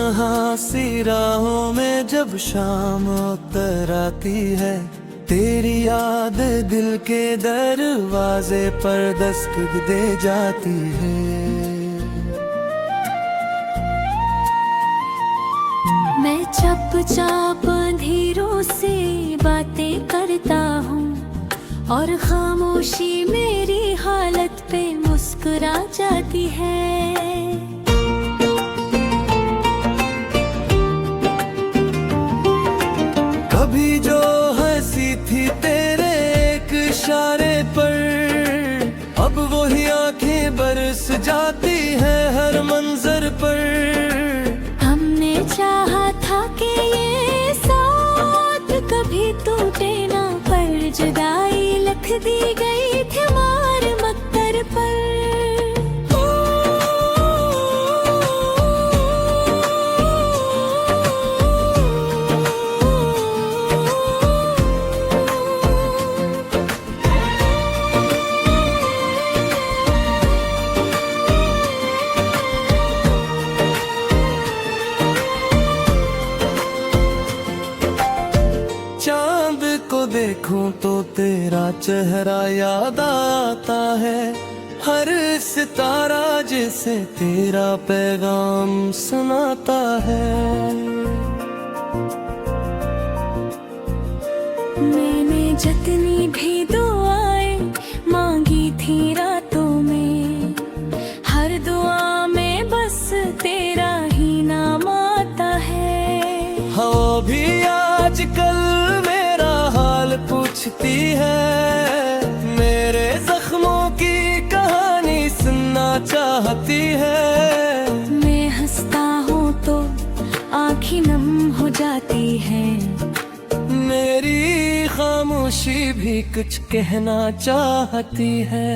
कहाँ सी राहों में जब शाम उतर आती है, तेरी याद दिल के दरवाजे पर दस्तक दे जाती है। मैं चुपचाप अंधेरों से बातें करता हूँ और खामोशी मेरी हालत पे मुस्कुरा जाती है। कभी जो हंसी थी तेरे एक इशारे पर, अब वही आंखें बरस जाती है हर मंजर पर। हमने चाहा था कि ये साथ कभी टूटे ना, पर जुदाई लिख दी गई थी मार मक्कर पर। चांद को देखूं तो तेरा चेहरा याद आता है, हर सितारा जिसे तेरा पैगाम सुनाता है। मैंने जितनी भी दुआएं मांगी थी रातों में, हर दुआ में बस तेरा ही नाम आता है। हाँ भी आजकल मेरा हाल पूछती है, मेरे जख्मों की कहानी सुनना चाहती है। मैं हंसता हूँ तो आँखें नम हो जाती है, मेरी खामोशी भी कुछ कहना चाहती है।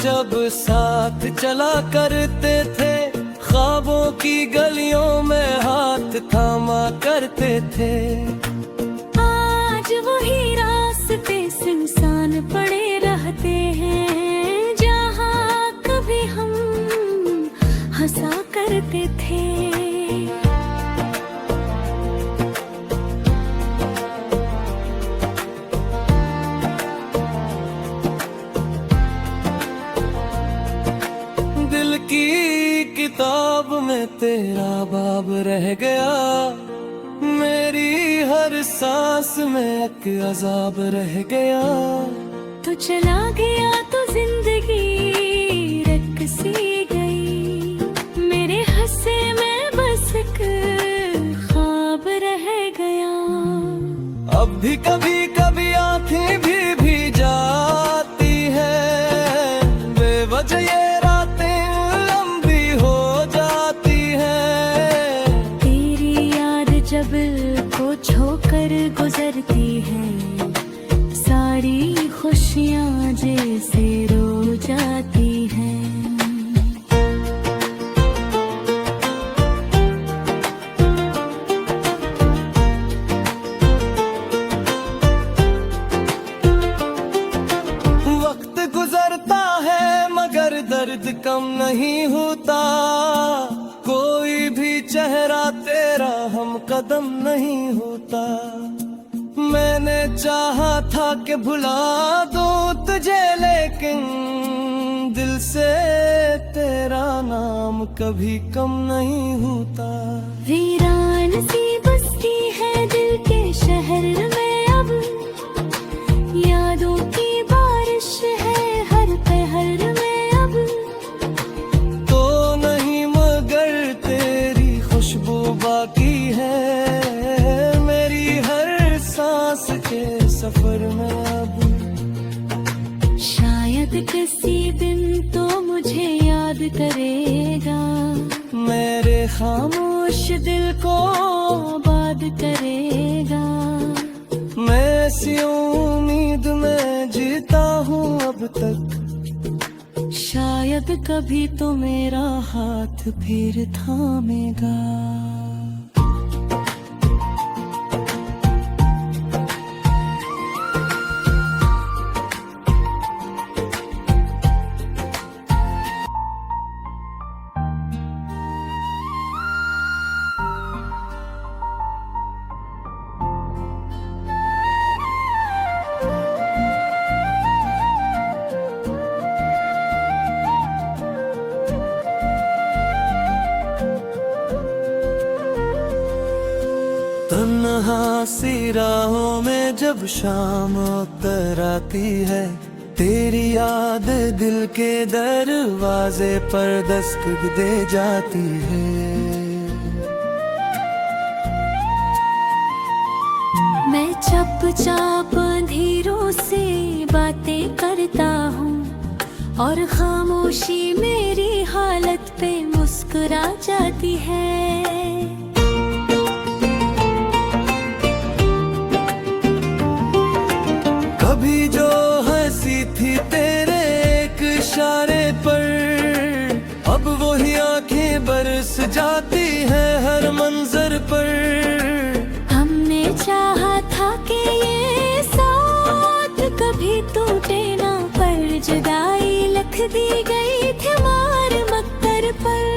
जब साथ चला करते थे, ख्वाबों की गलियों में हाथ थामा करते थे। आज वही रास्ते सुनसान पड़े रहते हैं, जहाँ कभी हम हंसा करते थे। की किताब में तेरा बाब रह गया, मेरी हर सांस में एक अजाब रह गया। तू चला गया तो जिंदगी रक सी गई, मेरे हंसे में बस एक ख्वाब रह गया। अब भी कभी कभी आंखें भी जाती है, बेवजह ये को छोकर गुजरती है, सारी खुशियाँ जैसे रो जाती हैं। वक्त गुजरता है मगर दर्द कम नहीं होता, कोई भी चेहरा तेरा हम कदम नहीं होता। मैंने चाहा था कि भुला दूं तुझे, लेकिन दिल से तेरा नाम कभी कम नहीं होता। वीरान सी बस्ती है दिल के शहर में, अब यादों की बारिश है हर पहर में। अब तो नहीं मगर तेरी खुशबू बाकी है, मेरी हर सांस के सफर में। अब शायद किसी दिन तो मुझे याद करेगा, मेरे खामोश दिल को आबाद करेगा। मैं ऐसी उम्मीद में जीता हूँ अब तक, शायद कभी तो मेरा हाथ फिर थामेगा। तन्हा सी राहों में जब शाम उतर आती है, तेरी याद दिल के दरवाजे पर दस्तक दे जाती है। मैं चुपचाप अंधेरों से बातें करता हूँ और खामोशी मेरी हालत पे मुस्कुरा जाती है। कभी जो हंसी थी तेरे एक इशारे पर, अब वही आंखें बरस जाती है हर मंजर पर। हमने चाहा था कि ये साथ कभी टूटे ना, पर जुदाई लिख दी गई थी मार मक्तर पर।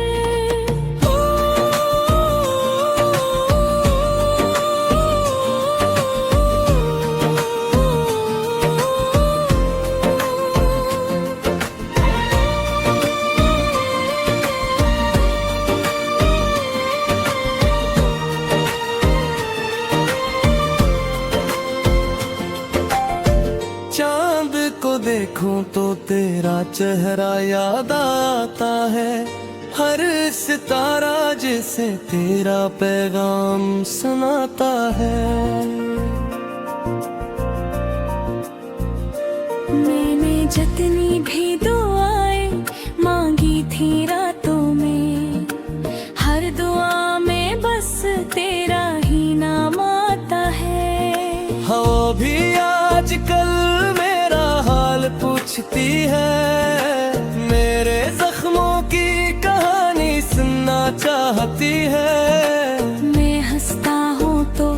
चांद को देखूं तो तेरा चेहरा याद आता है, हर सितारा जिसे तेरा पैगाम सुनाता है। मैंने जितनी भी दुआएं मांगी थी रातों में, हर दुआ में बस तेरा ही नाम आता है। हाँ भी आजकल मेरा हाल पूछती है, मेरे जख्मों की कहानी सुनना चाहती है। मैं हंसता हूँ तो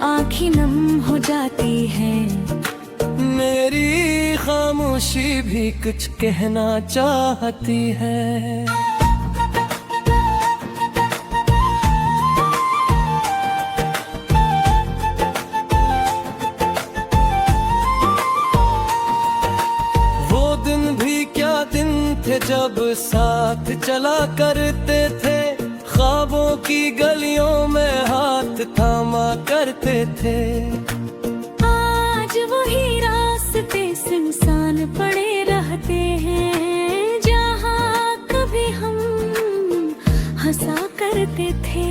आँखें नम हो जाती है, मेरी खामोशी भी कुछ कहना चाहती है। वो दिन भी क्या दिन थे जब साथ चला करते थे, ख्वाबों की गलियों में हाथ थामा करते थे। आज वही रास्ते सुनसान पड़े रहते हैं, जहाँ कभी हम हंसा करते थे।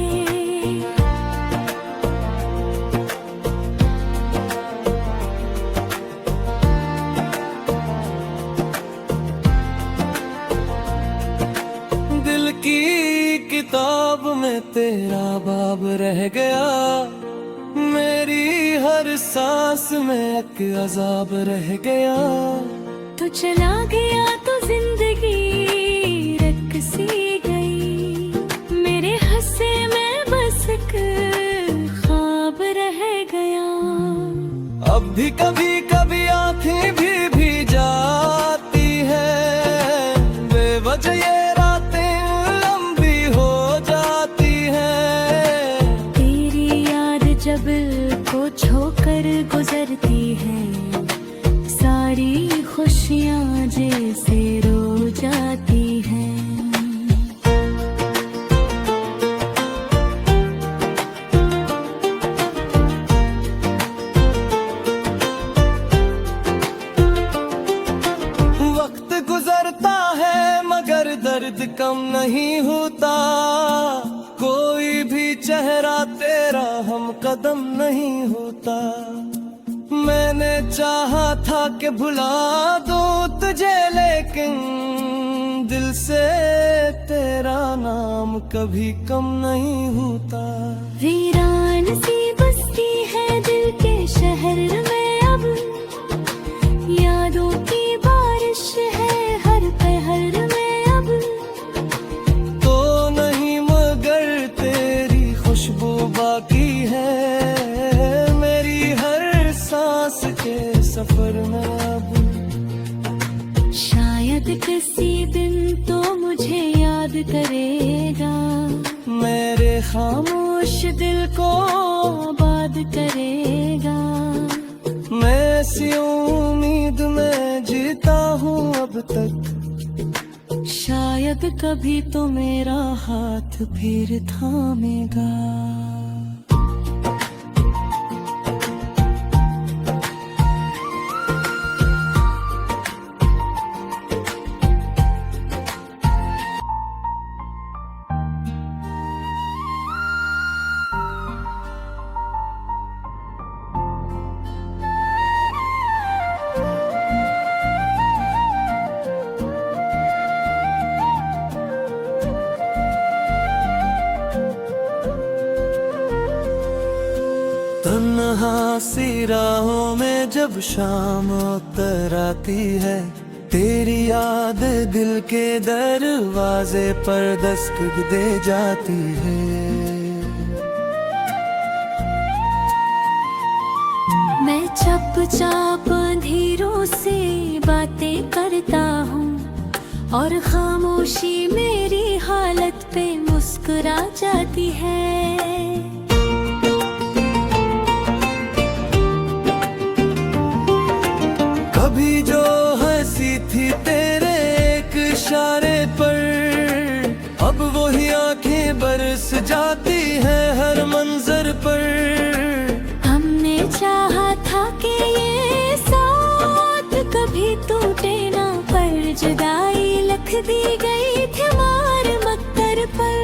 दिल की किताब में तेरा बाब रह गया, मेरी हर सांस में एक अजाब रह गया। तो चला गया तो जिंदगी रख सी गई, मेरे हंसे में बस एक ख्वाब रह गया। अब भी कभी कभी आंखें भी जाती है, बेवजह ये रातें लंबी हो जाती है। तेरी याद जब को छोकर गुजरती है, सारी खुशियाँ जैसे रो जाती हैं। वक्त गुजरता है मगर दर्द कम नहीं होता, कोई भी चेहरा तेरा हम कदम नहीं होता। मैंने चाहा था कि भुला दूं तुझे, लेकिन दिल से तेरा नाम कभी कम नहीं होता। वीरान सी बस्ती है दिल के शहर में, अब यादों की बारिश है हर पहर में। अब तो नहीं मगर तेरी खुशबू बाकी है, मेरी हर सांस के सफर में। अब शायद किसी दिन तो मुझे याद करेगा, मेरे खामोश दिल को आबाद करेगा। मैं इसी उम्मीद में जीता हूँ अब तक, शायद कभी तो मेरा हाथ फिर थामेगा। तन्हा सी राहों में जब शाम उतर आती है, तेरी याद दिल के दरवाजे पर दस्तक दे जाती है। मैं चुपचाप अंधेरों से बातें करता हूँ और खामोशी मेरी हालत पे मुस्कुरा जाती है। कभी जो हंसी थी तेरे एक इशारे पर, अब वही आंखें बरस जाती है हर मंजर पर। हमने चाहा था कि ये साथ कभी टूटे ना, पर जुदाई लिख दी गई थी मार मक्कर पर।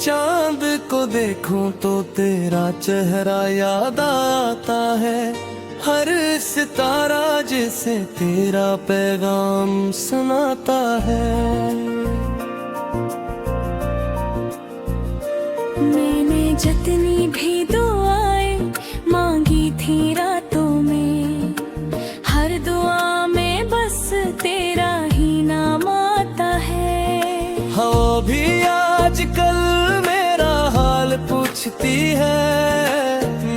चांद को देखूं तो तेरा चेहरा याद आता है, हर सितारा जिसे तेरा पैगाम सुनाता है। मैंने जितनी भी दुआएं मांगी थी रातों में, हर दुआ में बस तेरा ही नाम आता है। हाँ भी आजकल मेरा हाल पूछती है,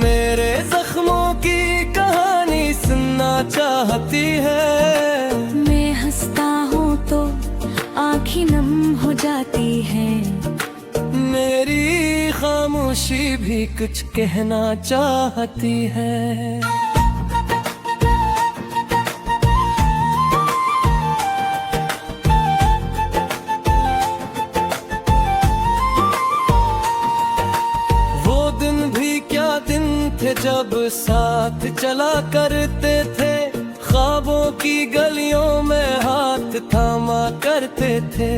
मेरे जख्मों की कहानी सुनना चाहती है। मैं हंसता हूँ तो आँखें नम हो जाती है, मेरी खामोशी भी कुछ कहना चाहती है। जब साथ चला करते थे, ख्वाबों की गलियों में हाथ थामा करते थे।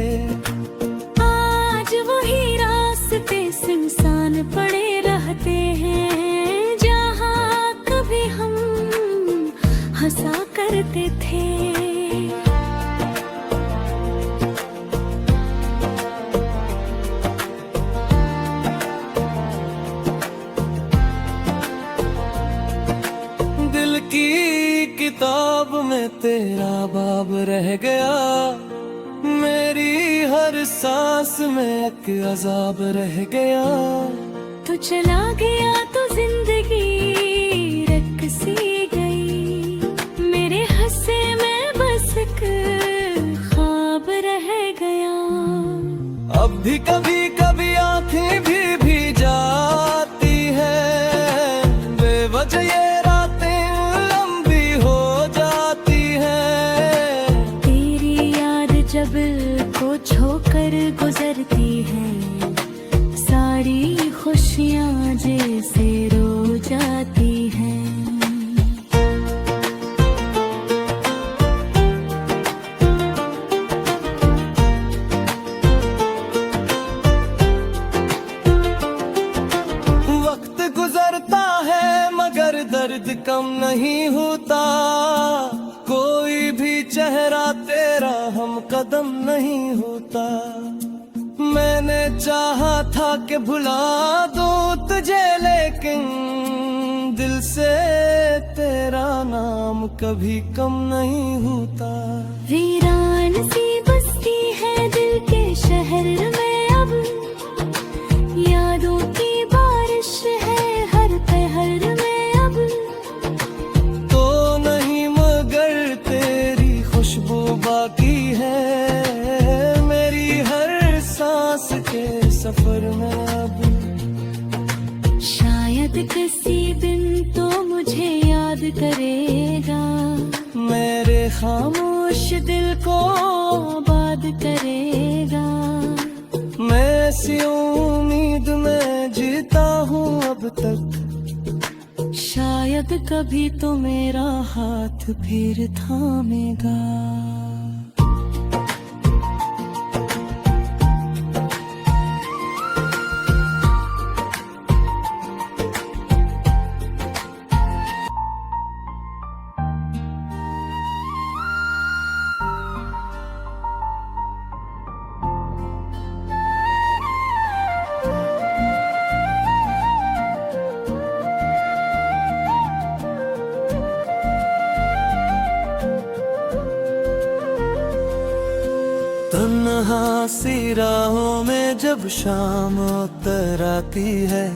आज वही रास्ते सुनसान पड़े रहते हैं, जहाँ कभी हम हंसा करते थे। की किताब में तेरा बाब रह गया, मेरी हर सांस में एक अजाब रह गया। तू चला गया तो जिंदगी रक सी गई, मेरे हंसे में बस एक ख्वाब रह गया। अब भी कभी कभी आंखें भी जाती है, बेवजह ये को छोकर गुजरती है, सारी खुशियाँ जैसे रो जाती हैं। वक्त गुजरता है मगर दर्द कम नहीं होता, कोई भी चेहरा तेरा हम कदम नहीं होता। मैंने चाहा था कि भुला दूं तुझे, लेकिन दिल से तेरा नाम कभी कम नहीं होता। वीरान सी बस्ती है दिल के शहर में, अब यादों की बारिश है हर पहर में। अब तो नहीं मगर तेरी खुशबू बाकी है, मेरी हर सांस के सफर में। अब शायद किसी दिन तो मुझे याद करेगा, मेरे खामोश दिल को आबाद करेगा। मैं ऐसी उम्मीद में जीता हूँ अब तक, शायद कभी तो मेरा हाथ फिर थामेगा। तन्हा सी राहों में जब शाम उतर आती है,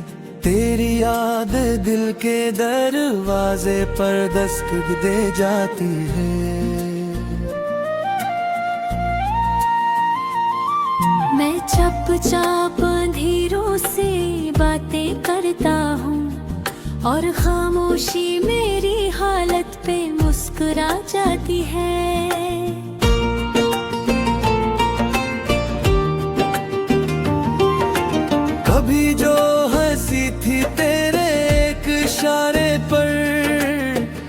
तेरी याद दिल के दरवाजे पर दस्तक दे जाती है। मैं चुपचाप अंधेरों से बातें करता हूँ और खामोशी मेरी हालत पे मुस्कुरा जाती है। कभी जो हंसी थी तेरे एक इशारे पर,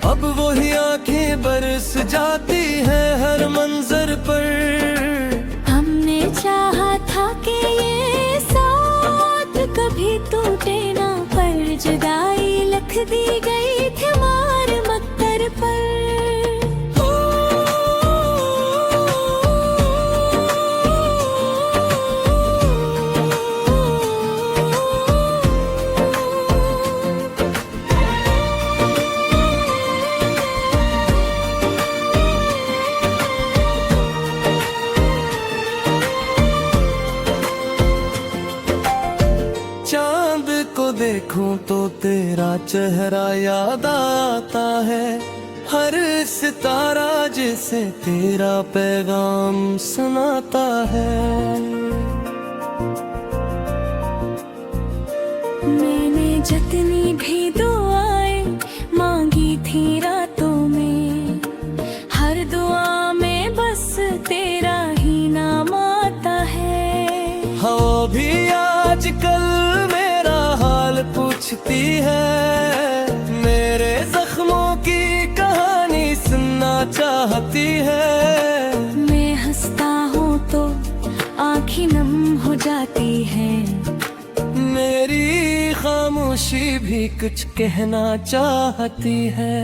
अब वही आंखें बरस जाती है हर मंजर पर। हमने चाहा था कि ये साथ कभी टूटे ना, पर जुदाई लिख दी गई थी मार मक्कर पर। चांद को देखूं तो तेरा चेहरा याद आता है, हर सितारा जिसे तेरा पैगाम सुनाता है। मैंने जितनी भी दुआएं मांगी थी रातों में, हर दुआ में बस तेरा ही नाम आता है। हाँ भी आजकल मेरा हाल पूछती है, मेरे जख्मों की कहानी सुनना चाहती है। मैं हंसता हूँ तो आँखें नम हो जाती है, मेरी खामोशी भी कुछ कहना चाहती है।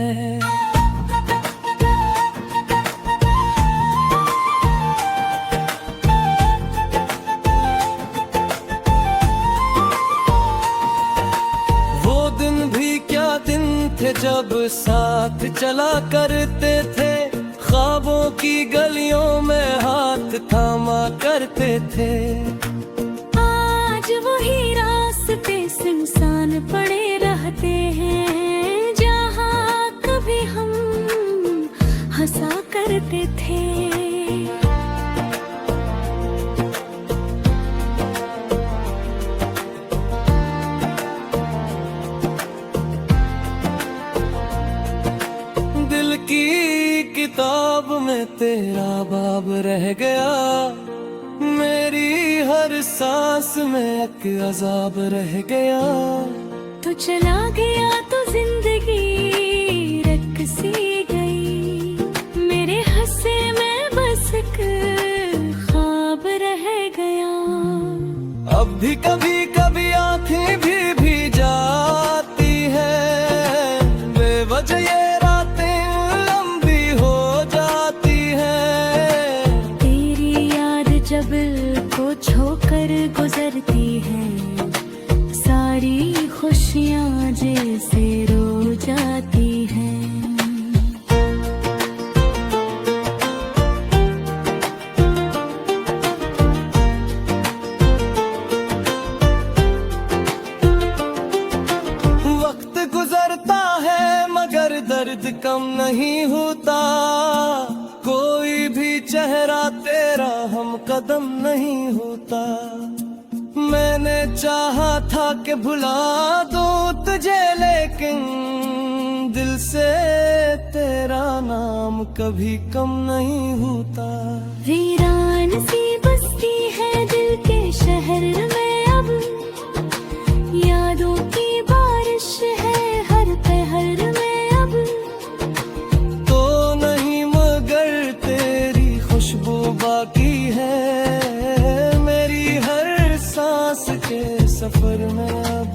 वो दिन भी क्या दिन थे जब साथ चला करते थे, ख्वाबों की गलियों में हाथ थामा करते थे। आज वही रास्ते सुनसान पड़े रहते हैं, जहाँ कभी हम हंसा करते थे। दिल की किताब में तेरा बाब रह गया, मेरी हर सांस में एक अजाब रह गया। तू चला गया तो जिंदगी रख सी गई, मेरे हंसे में बस एक ख्वाब रह गया। अब भी कभी कभी आंखें भी जाती है, बेवजह ये रातें लंबी हो जाती है। तेरी याद जब को छोकर गुजरती है, सारी खुशियाँ जैसे रो जाती हैं। वक्त गुजरता है मगर दर्द कम नहीं होता, कोई भी चेहरा तेरा हम कदम नहीं होता। मैंने चाहा था कि भुला दूं तुझे, लेकिन दिल से तेरा नाम कभी कम नहीं होता। वीरान सी बस्ती है दिल के शहर में अब, यादों की बारिश है हर पहर में अब। तो नहीं मगर तेरी खुशबू बाकी है, मेरी हर सांस के सफर में अब।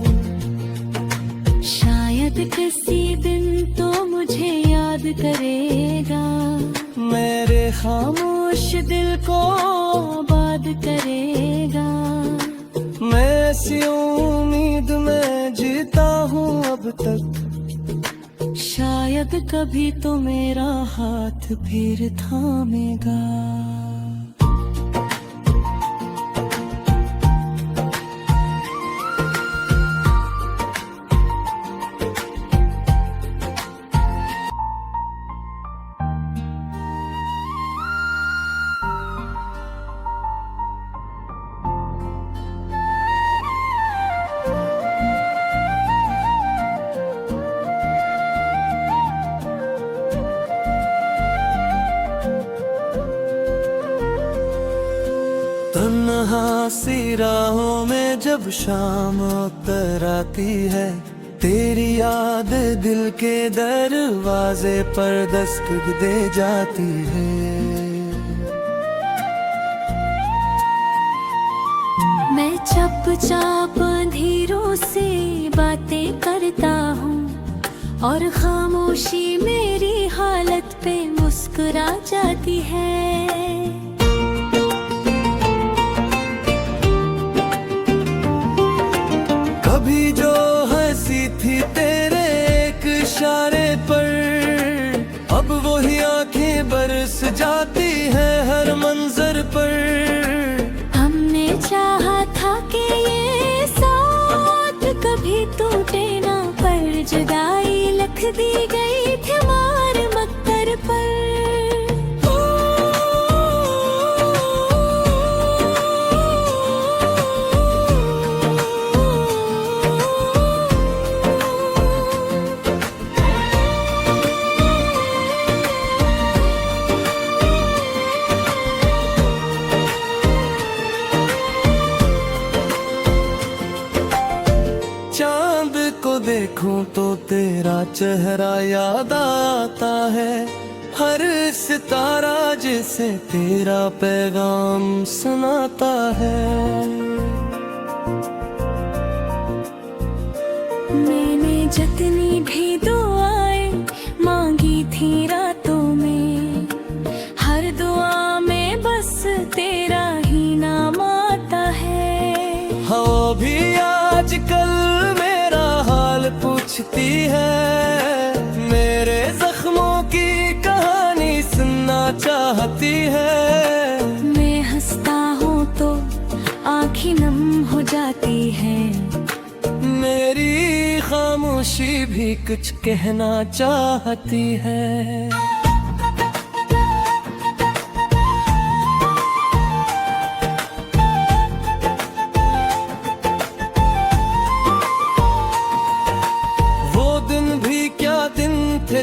शायद किसी दिन तो मुझे याद करेगा, मेरे खामोश दिल को आबाद करेगा। मैं ऐसी उम्मीद में जीता हूँ अब तक, शायद कभी तो मेरा हाथ फिर थामेगा। यहाँ सी राहों में जब शाम उतर आती है, तेरी याद दिल के दरवाजे पर दस्तक दे जाती है। मैं चुपचाप अंधेरों से बातें करता हूँ और खामोशी मेरी हालत पे मुस्कुरा जाती है। कभी जो हंसी थी तेरे एक इशारे पर, अब वही आंखें बरस जाती है हर मंजर पर। हमने चाहा था कि ये साथ कभी टूटे ना, पर जुदाई लिख दी गई थी मार मक्तर पर। चांद को देखूं तो तेरा चेहरा याद आता है, हर सितारा जिसे तेरा पैगाम सुनाता है। मैंने जितनी भी दुआएं मांगी थी रातों में, हर दुआ में बस तेरा ही नाम आता है। हाँ भी आजकल मेरा हाल पूछती है, मेरे जख्मों की कहानी सुनना चाहती है। मैं हंसता हूँ तो आँखें नम हो जाती है, मेरी खामोशी भी कुछ कहना चाहती है।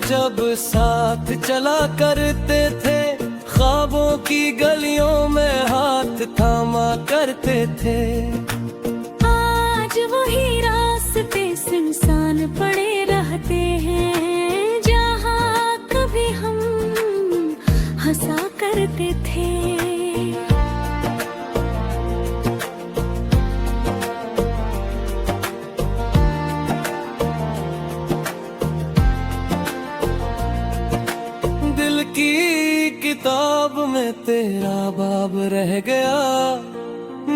जब साथ चला करते थे, ख्वाबों की गलियों में हाथ थामा करते थे। आज वही रास्ते सुनसान पड़े रहते हैं, जहाँ कभी हम हंसा करते थे। की किताब में तेरा बाब रह गया,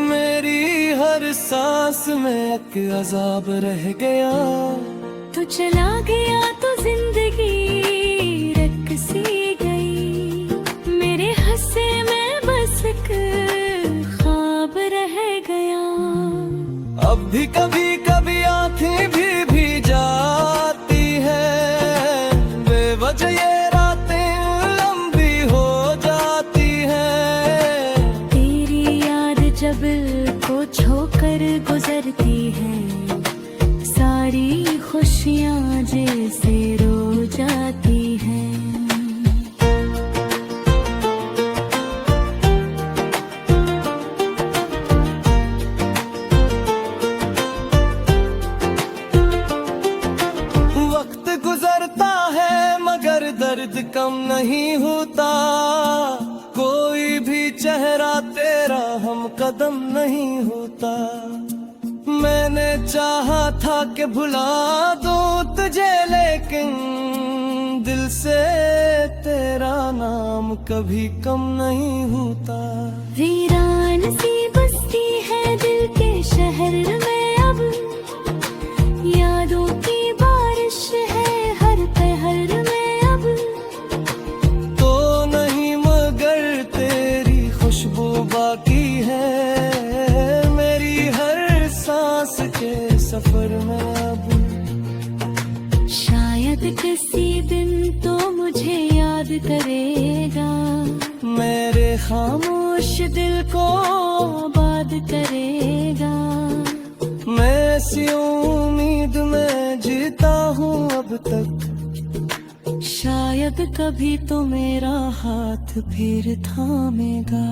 मेरी हर सांस में एक अजाब रह गया। तू चला गया तो जिंदगी रक सी गई, मेरे हंसे में बस एक ख्वाब रह गया। अब भी कभी कभी आंखें भी जाती है, बेवजह ये को छोकर गुजरती है, सारी खुशियाँ जैसे रो जाती हैं। वक्त गुजरता है मगर दर्द कम नहीं होता, कोई भी चेहरा तेरा हम कदम नहीं होता। मैंने चाहा था कि भुला दूं तुझे, लेकिन दिल से तेरा नाम कभी कम नहीं होता। वीरान सी बस्ती है दिल के शहर में, अब यादों की बारिश है हर पहर में। अब तो नहीं मगर तेरी खुशबू बाकी है, मेरी हर सांस के सफर में। अब शायद किसी दिन तो मुझे याद करेगा, मेरे खामोश दिल को आबाद करेगा। मैं ऐसी उम्मीद में जीता हूँ अब तक, शायद कभी तो मेरा हाथ फिर थामेगा।